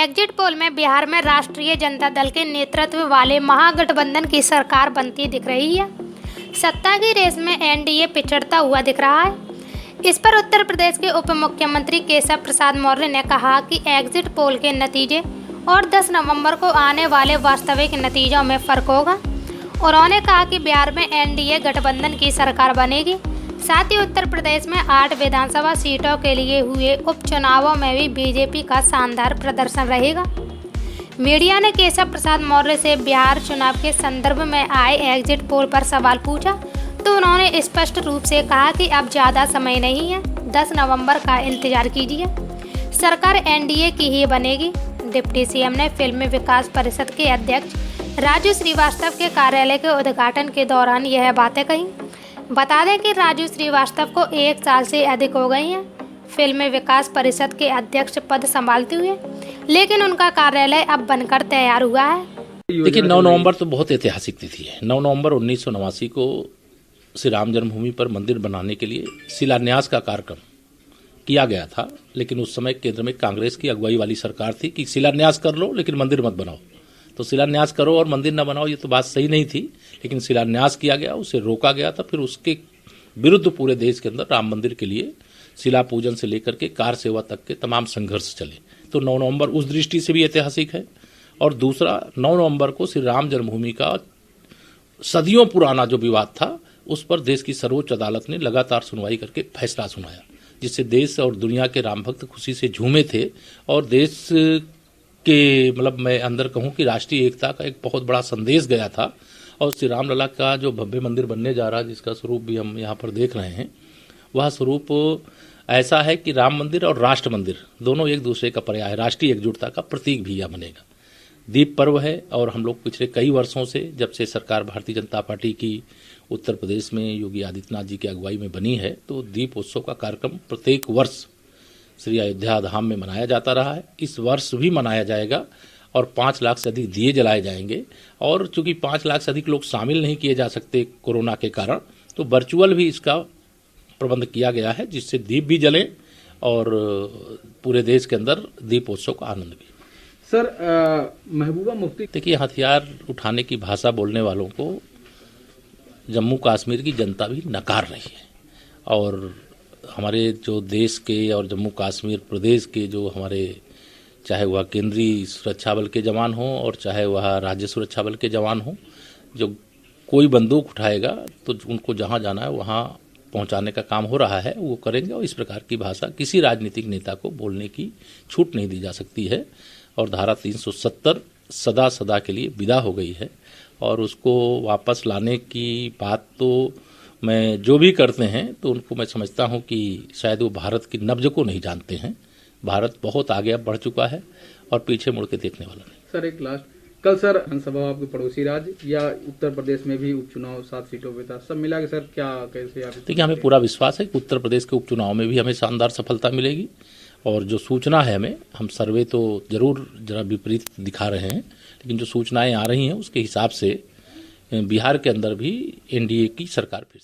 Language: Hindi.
एग्जिट पोल में बिहार में राष्ट्रीय जनता दल के नेतृत्व वाले महागठबंधन की सरकार बनती दिख रही है। सत्ता की रेस में एनडीए पिछड़ता हुआ दिख रहा है। इस पर उत्तर प्रदेश के उप मुख्यमंत्री केशव प्रसाद मौर्य ने कहा कि एग्जिट पोल के नतीजे और 10 नवंबर को आने वाले वास्तविक नतीजों में फर्क होगा। उन्होंने कहा कि बिहार में एनडीए गठबंधन की सरकार बनेगी। साथ ही उत्तर प्रदेश में 8 विधानसभा सीटों के लिए हुए उपचुनावों में भी बीजेपी का शानदार प्रदर्शन रहेगा। मीडिया ने केशव प्रसाद मौर्य से बिहार चुनाव के संदर्भ में आए एग्जिट पोल पर सवाल पूछा तो उन्होंने स्पष्ट रूप से कहा कि अब ज़्यादा समय नहीं है, 10 नवंबर का इंतजार कीजिए, सरकार एनडीए की ही बनेगी। डिप्टी सीएम ने फिल्म विकास परिषद के अध्यक्ष राजू श्रीवास्तव के कार्यालय के उद्घाटन के दौरान यह बातें कही। बता दें कि राजू श्रीवास्तव को 1 साल से अधिक हो गई हैं फिल्म विकास परिषद के अध्यक्ष पद संभालते हुए, लेकिन उनका कार्यालय अब बनकर तैयार हुआ है। देखिए, 9 नवंबर तो बहुत ऐतिहासिक तिथि है। 9 नवंबर 1989 को श्री राम जन्मभूमि पर मंदिर बनाने के लिए शिलान्यास का कार्यक्रम किया गया था, लेकिन उस समय केंद्र में कांग्रेस की अगुवाई वाली सरकार थी कि शिलान्यास कर लो लेकिन मंदिर मत बनाओ। तो शिलान्यास करो और मंदिर न बनाओ, ये तो बात सही नहीं थी, लेकिन शिलान्यास किया गया, उसे रोका गया था। फिर उसके विरुद्ध पूरे देश के अंदर राम मंदिर के लिए शिला पूजन से लेकर के कार सेवा तक के तमाम संघर्ष चले। तो 9 नवंबर उस दृष्टि से भी ऐतिहासिक है। और दूसरा, 9 नवंबर को श्री राम जन्मभूमि का सदियों पुराना जो विवाद था, उस पर देश की सर्वोच्च अदालत ने लगातार सुनवाई करके फैसला सुनाया, जिससे देश और दुनिया के राम भक्त खुशी से झूमे थे। और देश के मैं अंदर कहूं कि राष्ट्रीय एकता का एक बहुत बड़ा संदेश गया था। और श्री रामलला का जो भव्य मंदिर बनने जा रहा है, जिसका स्वरूप भी हम यहाँ पर देख रहे हैं, वह स्वरूप ऐसा है कि राम मंदिर और राष्ट्र मंदिर दोनों एक दूसरे का पर्याय है। राष्ट्रीय एकजुटता का प्रतीक भी यह बनेगा। दीप पर्व है और हम लोग पिछले कई वर्षों से, जब से सरकार भारतीय जनता पार्टी की उत्तर प्रदेश में योगी आदित्यनाथ जी की अगुवाई में बनी है, तो दीप उत्सव का कार्यक्रम प्रत्येक वर्ष श्री अयोध्या धाम में मनाया जाता रहा है। इस वर्ष भी मनाया जाएगा और 5 लाख से अधिक दिए जलाए जाएंगे। और चूंकि 5 लाख से अधिक लोग शामिल नहीं किए जा सकते कोरोना के कारण, तो वर्चुअल भी इसका प्रबंध किया गया है, जिससे दीप भी जले और पूरे देश के अंदर दीपोत्सव का आनंद भी। सर, महबूबा मुफ्ती, देखिए, हथियार उठाने की भाषा बोलने वालों को जम्मू कश्मीर की जनता भी नकार रही है। और हमारे जो देश के और जम्मू कश्मीर प्रदेश के जो हमारे, चाहे वह केंद्रीय सुरक्षा बल के जवान हों और चाहे वह राज्य सुरक्षा बल के जवान हों, जो कोई बंदूक उठाएगा तो उनको जहां जाना है वहां पहुंचाने का काम हो रहा है, वो करेंगे। और इस प्रकार की भाषा किसी राजनीतिक नेता को बोलने की छूट नहीं दी जा सकती है। और धारा 370 सदा सदा के लिए विदा हो गई है और उसको वापस लाने की बात तो मैं जो भी करते हैं तो उनको मैं समझता हूं कि शायद वो भारत की नब्ज को नहीं जानते हैं। भारत बहुत आगे अब बढ़ चुका है और पीछे मुड़ के देखने वाला नहीं। सर, एक लास्ट, कल सर विधानसभा आपके पड़ोसी राज्य या उत्तर प्रदेश में भी उपचुनाव 7 सीटों पे था, सब मिला के सर क्या कैसे आप? देखिए, हमें पूरा विश्वास है कि उत्तर प्रदेश के उपचुनाव में भी हमें शानदार सफलता मिलेगी। और जो सूचना है हम सर्वे तो जरूर जरा विपरीत दिखा रहे हैं, लेकिन जो सूचनाएं आ रही हैं उसके हिसाब से बिहार के अंदर भी एनडीए की सरकार फिर